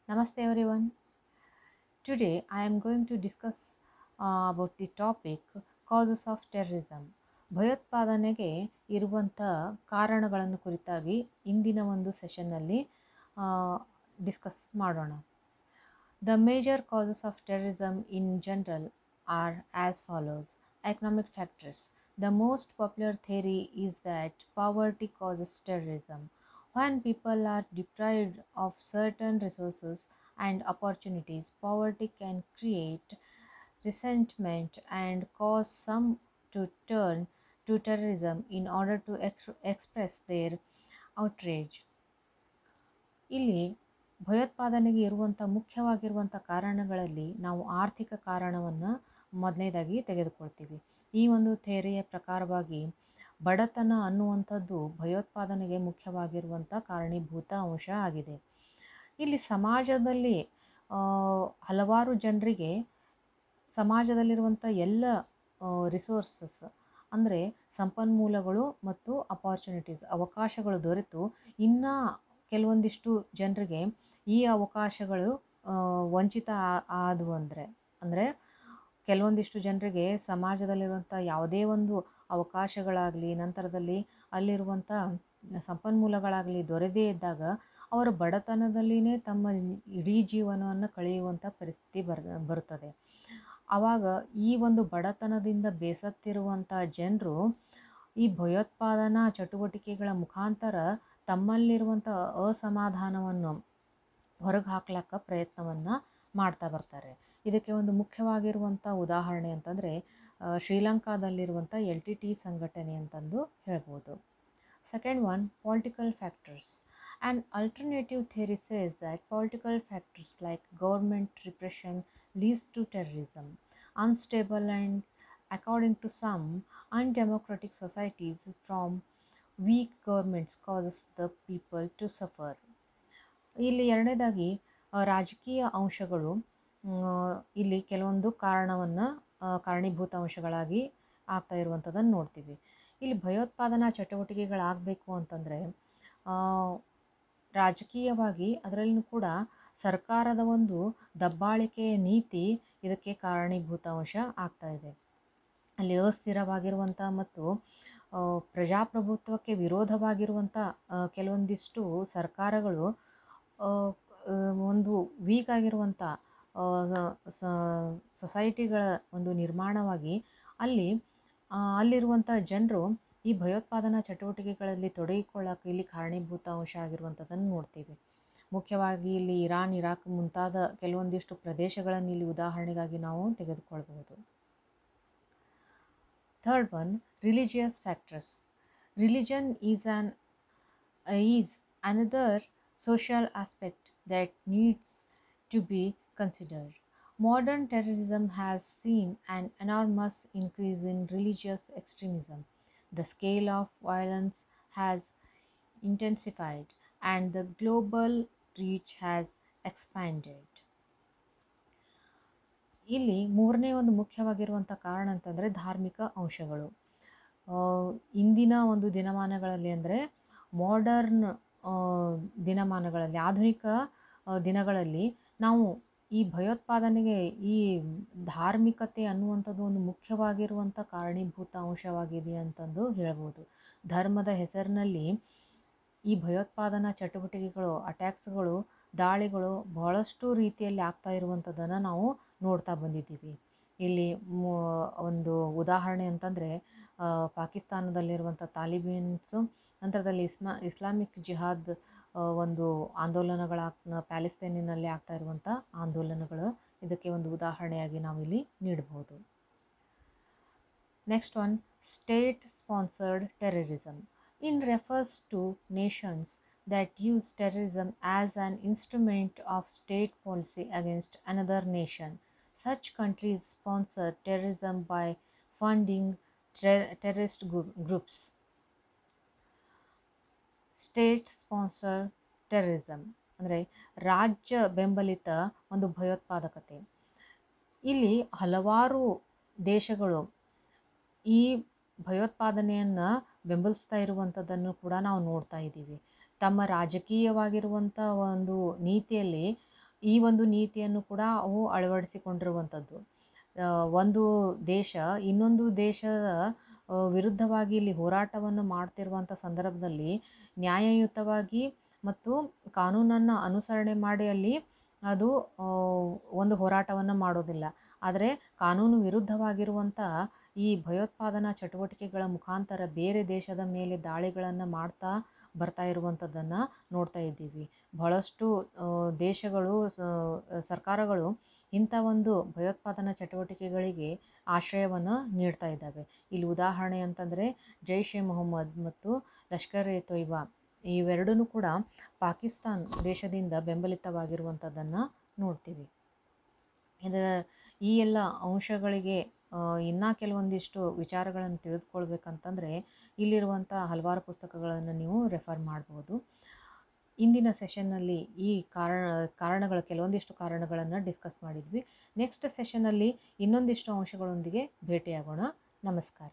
Namaste everyone. Today I am going to discuss about the topic causes of terrorism. ಭಯೋತ್ಪಾದನೆಗೆ ಇರುವಂಥ ಕಾರಣಗಳನ್ನು ಕುರಿತಾಗಿ ಇಂದಿನ ಒಂದು ಸೆಷನ್ನಲ್ಲಿ ಡಿಸ್ಕಸ್ ಮಾಡೋಣ. The major causes of terrorism in general are as follows. Economic factors. The most popular theory is that poverty causes terrorism. When people are deprived of certain resources and opportunities, poverty can create resentment and cause some to turn to terrorism in order to express their outrage. ಇಲ್ಲಿ ಭಯೋತ್ಪಾದನೆಗೆ ಇರುವಂಥ ಮುಖ್ಯವಾಗಿರುವಂಥ ಕಾರಣಗಳಲ್ಲಿ ನಾವು ಆರ್ಥಿಕ ಕಾರಣವನ್ನು ಮೊದಲನೇದಾಗಿ ತೆಗೆದುಕೊಳ್ತೀವಿ. ಈ ಒಂದು ಥಿಯರಿಯ ಪ್ರಕಾರವಾಗಿ ಬಡತನ ಅನ್ನುವಂಥದ್ದು ಭಯೋತ್ಪಾದನೆಗೆ ಮುಖ್ಯವಾಗಿರುವಂಥ ಕಾರಣೀಭೂತ ಅಂಶ ಆಗಿದೆ. ಇಲ್ಲಿ ಸಮಾಜದಲ್ಲಿ ಹಲವಾರು ಜನರಿಗೆ ಸಮಾಜದಲ್ಲಿರುವಂಥ ಎಲ್ಲ ರಿಸೋರ್ಸಸ್ ಅಂದರೆ ಸಂಪನ್ಮೂಲಗಳು ಮತ್ತು ಅಪಾರ್ಚುನಿಟೀಸ್ ಅವಕಾಶಗಳು ದೊರೆತು ಇನ್ನೂ ಕೆಲವೊಂದಿಷ್ಟು ಜನರಿಗೆ ಈ ಅವಕಾಶಗಳು ವಂಚಿತ ಆದವು ಅಂದರೆ ಕೆಲವೊಂದಿಷ್ಟು ಜನರಿಗೆ ಸಮಾಜದಲ್ಲಿರುವಂಥ ಯಾವುದೇ ಒಂದು ಅವಕಾಶಗಳಾಗಲಿ ನಂತರದಲ್ಲಿ ಅಲ್ಲಿರುವಂಥ ಸಂಪನ್ಮೂಲಗಳಾಗಲಿ ದೊರೆದೇ ಇದ್ದಾಗ ಅವರ ಬಡತನದಲ್ಲಿನೇ ತಮ್ಮ ಇಡೀ ಜೀವನವನ್ನು ಕಳೆಯುವಂಥ ಪರಿಸ್ಥಿತಿ ಬರುತ್ತದೆ. ಆವಾಗ ಈ ಒಂದು ಬಡತನದಿಂದ ಬೇಸತ್ತಿರುವಂಥ ಜನರು ಈ ಭಯೋತ್ಪಾದನಾ ಚಟುವಟಿಕೆಗಳ ಮುಖಾಂತರ ತಮ್ಮಲ್ಲಿರುವಂಥ ಅಸಮಾಧಾನವನ್ನು ಹೊರಗೆ ಹಾಕ್ಲಿಕ್ಕೆ ಪ್ರಯತ್ನವನ್ನು ಮಾಡ್ತಾ ಬರ್ತಾರೆ. ಇದಕ್ಕೆ ಒಂದು ಮುಖ್ಯವಾಗಿರುವಂಥ ಉದಾಹರಣೆ ಅಂತಂದರೆ ಶ್ರೀಲಂಕಾದಲ್ಲಿರುವಂಥ LTT ಸಂಘಟನೆ ಅಂತಂದು ಹೇಳ್ಬೋದು. Second one, political factors. An alternative theory says that political factors like government repression leads to terrorism. Unstable and, according to some, undemocratic societies from weak governments causes the people to suffer. ಇಲ್ಲಿ ಎರಡನೇದಾಗಿ ರಾಜಕೀಯ ಅಂಶಗಳು ಇಲ್ಲಿ ಕೆಲವೊಂದು ಕಾರಣೀಭೂತ ಅಂಶಗಳಾಗಿ ಆಗ್ತಾ ಇರುವಂಥದ್ದನ್ನು ನೋಡ್ತೀವಿ. ಇಲ್ಲಿ ಭಯೋತ್ಪಾದನಾ ಚಟುವಟಿಕೆಗಳಾಗಬೇಕು ಅಂತಂದರೆ ರಾಜಕೀಯವಾಗಿ ಅದರಲ್ಲೂ ಕೂಡ ಸರ್ಕಾರದ ಒಂದು ದಬ್ಬಾಳಿಕೆಯ ನೀತಿ ಇದಕ್ಕೆ ಕಾರಣೀಭೂತ ಅಂಶ ಆಗ್ತಾ ಇದೆ. ಅಲ್ಲಿ ಅಸ್ಥಿರವಾಗಿರುವಂಥ ಮತ್ತು ಪ್ರಜಾಪ್ರಭುತ್ವಕ್ಕೆ ವಿರೋಧವಾಗಿರುವಂಥ ಕೆಲವೊಂದಿಷ್ಟು ಸರ್ಕಾರಗಳು ಒಂದು ವೀಕ್ ಆಗಿರುವಂಥ ಸೊಸೈಟಿಗಳ ಒಂದು ನಿರ್ಮಾಣವಾಗಿ ಅಲ್ಲಿರುವಂಥ ಜನರು ಈ ಭಯೋತ್ಪಾದನಾ ಚಟುವಟಿಕೆಗಳಲ್ಲಿ ತೊಡಗಿಕೊಳ್ಳೋಕೆ ಇಲ್ಲಿ ಕಾರಣೀಭೂತ ಅಂಶ ಆಗಿರುವಂಥದ್ದನ್ನು ನೋಡ್ತೀವಿ. ಮುಖ್ಯವಾಗಿ ಇಲ್ಲಿ ಇರಾನ್, ಇರಾಕ್ ಮುಂತಾದ ಕೆಲವೊಂದಿಷ್ಟು ಪ್ರದೇಶಗಳನ್ನು ಇಲ್ಲಿ ಉದಾಹರಣೆಗಾಗಿ ನಾವು ತೆಗೆದುಕೊಳ್ಬಹುದು. Third one, religious factors. Religion is another social aspect that needs to be considered. Modern terrorism has seen an enormous increase in religious extremism. The scale of violence has intensified and the global reach has expanded. ಇಲ್ಲಿ ಮೂರನೇ ಒಂದು ಮುಖ್ಯವಾಗಿರುವಂಥ ಕಾರಣ ಅಂತಂದರೆ ಧಾರ್ಮಿಕ ಅಂಶಗಳು. ಇಂದಿನ ಒಂದು ದಿನಮಾನಗಳಲ್ಲಿ ಅಂದರೆ ಮಾಡರ್ನ್ ದಿನಮಾನಗಳಲ್ಲಿ ಆಧುನಿಕ ದಿನಗಳಲ್ಲಿ ನಾವು ಈ ಭಯೋತ್ಪಾದನೆಗೆ ಈ ಧಾರ್ಮಿಕತೆ ಅನ್ನುವಂಥದ್ದು ಒಂದು ಮುಖ್ಯವಾಗಿರುವಂಥ ಕಾರಣೀಭೂತ ಅಂಶವಾಗಿದೆ ಅಂತಂದು ಹೇಳ್ಬೋದು. ಧರ್ಮದ ಹೆಸರಿನಲ್ಲಿ ಈ ಭಯೋತ್ಪಾದನಾ ಚಟುವಟಿಕೆಗಳು, ಅಟ್ಯಾಕ್ಸ್ಗಳು, ದಾಳಿಗಳು ಬಹಳಷ್ಟು ರೀತಿಯಲ್ಲಿ ಆಗ್ತಾ ಇರುವಂಥದ್ದನ್ನು ನಾವು ನೋಡ್ತಾ ಬಂದಿದ್ದೀವಿ. ಇಲ್ಲಿ ಒಂದು ಉದಾಹರಣೆ ಅಂತಂದರೆ ಪಾಕಿಸ್ತಾನದಲ್ಲಿರುವಂಥ ತಾಲಿಬಾನ್ಸು, ನಂತರದಲ್ಲಿ ಇಸ್ಲಾಮಿಕ್ ಜಿಹಾದ್ ಒಂದು ಪ್ಯಾಲೆಸ್ತೈನಿನಲ್ಲಿ ಆಗ್ತಾ ಇರುವಂಥ ಆಂದೋಲನಗಳು ಇದಕ್ಕೆ ಒಂದು ಉದಾಹರಣೆಯಾಗಿ ನಾವಿಲ್ಲಿ ನೀಡಬಹುದು. Next one, state sponsored terrorism. It refers to nations that use terrorism as an instrument of state policy against another nation. Such countries sponsor terrorism by funding terrorist groups. State sponsored terrorism ಅಂದರೆ ರಾಜ್ಯ ಬೆಂಬಲಿತ ಒಂದು ಭಯೋತ್ಪಾದಕತೆ. ಇಲ್ಲಿ ಹಲವಾರು ದೇಶಗಳು ಈ ಭಯೋತ್ಪಾದನೆಯನ್ನು ಬೆಂಬಲಿಸ್ತಾ ಇರುವಂಥದ್ದನ್ನು ಕೂಡ ನಾವು ನೋಡ್ತಾ ಇದ್ದೀವಿ. ತಮ್ಮ ರಾಜಕೀಯವಾಗಿರುವಂಥ ಒಂದು ನೀತಿಯಲ್ಲಿ ಈ ಒಂದು ನೀತಿಯನ್ನು ಕೂಡ ಅವು ಅಳವಡಿಸಿಕೊಂಡಿರುವಂಥದ್ದು. ಒಂದು ದೇಶ ಇನ್ನೊಂದು ದೇಶದ ವಿರುದ್ಧವಾಗಿ ಇಲ್ಲಿ ಹೋರಾಟವನ್ನು ಮಾಡ್ತಿರುವಂಥ ಸಂದರ್ಭದಲ್ಲಿ ನ್ಯಾಯಯುತವಾಗಿ ಮತ್ತು ಕಾನೂನನ್ನು ಅನುಸರಣೆ ಮಾಡಿ ಅಲ್ಲಿ ಅದು ಆ, ಒಂದು ಹೋರಾಟವನ್ನು ಮಾಡೋದಿಲ್ಲ. ಆದರೆ ಕಾನೂನು ವಿರುದ್ಧವಾಗಿರುವಂಥ ಈ ಭಯೋತ್ಪಾದನಾ ಚಟುವಟಿಕೆಗಳ ಮುಖಾಂತರ ಬೇರೆ ದೇಶದ ಮೇಲೆ ದಾಳಿಗಳನ್ನು ಮಾಡ್ತಾ ಬರ್ತಾ ಇರುವಂಥದ್ದನ್ನು ನೋಡ್ತಾ ಇದ್ದೀವಿ. ಬಹಳಷ್ಟು ದೇಶಗಳು ಸರ್ಕಾರಗಳು ಇಂಥ ಒಂದು ಭಯೋತ್ಪಾದನಾ ಚಟುವಟಿಕೆಗಳಿಗೆ ಆಶ್ರಯವನ್ನು ನೀಡ್ತಾ ಇದ್ದಾವೆ. ಇಲ್ಲಿ ಉದಾಹರಣೆ ಅಂತಂದರೆ ಜೈಷ್ ಎ ಮೊಹಮ್ಮದ್ ಮತ್ತು ಲಷ್ಕರ್ ಎ ತೊಯ್ಬಾ ಇವೆರಡೂ ಕೂಡ ಪಾಕಿಸ್ತಾನ್ ದೇಶದಿಂದ ಬೆಂಬಲಿತವಾಗಿರುವಂಥದ್ದನ್ನು ನೋಡ್ತೀವಿ. ಇದು ಈ ಎಲ್ಲ ಅಂಶಗಳಿಗೆ ಇನ್ನೂ ಕೆಲವೊಂದಿಷ್ಟು ವಿಚಾರಗಳನ್ನು ತಿಳಿದುಕೊಳ್ಬೇಕಂತಂದರೆ ಇಲ್ಲಿರುವಂಥ ಹಲವಾರು ಪುಸ್ತಕಗಳನ್ನು ನೀವು ರೆಫರ್ ಮಾಡ್ಬೋದು. ಇಂದಿನ ಸೆಷನ್ನಲ್ಲಿ ಈ ಕಾರಣಗಳ ಕೆಲವೊಂದಿಷ್ಟು ಕಾರಣಗಳನ್ನು ಡಿಸ್ಕಸ್ ಮಾಡಿದ್ವಿ. ನೆಕ್ಸ್ಟ್ ಸೆಷನ್ನಲ್ಲಿ ಇನ್ನೊಂದಿಷ್ಟು ಅಂಶಗಳೊಂದಿಗೆ ಭೇಟಿಯಾಗೋಣ. ನಮಸ್ಕಾರ.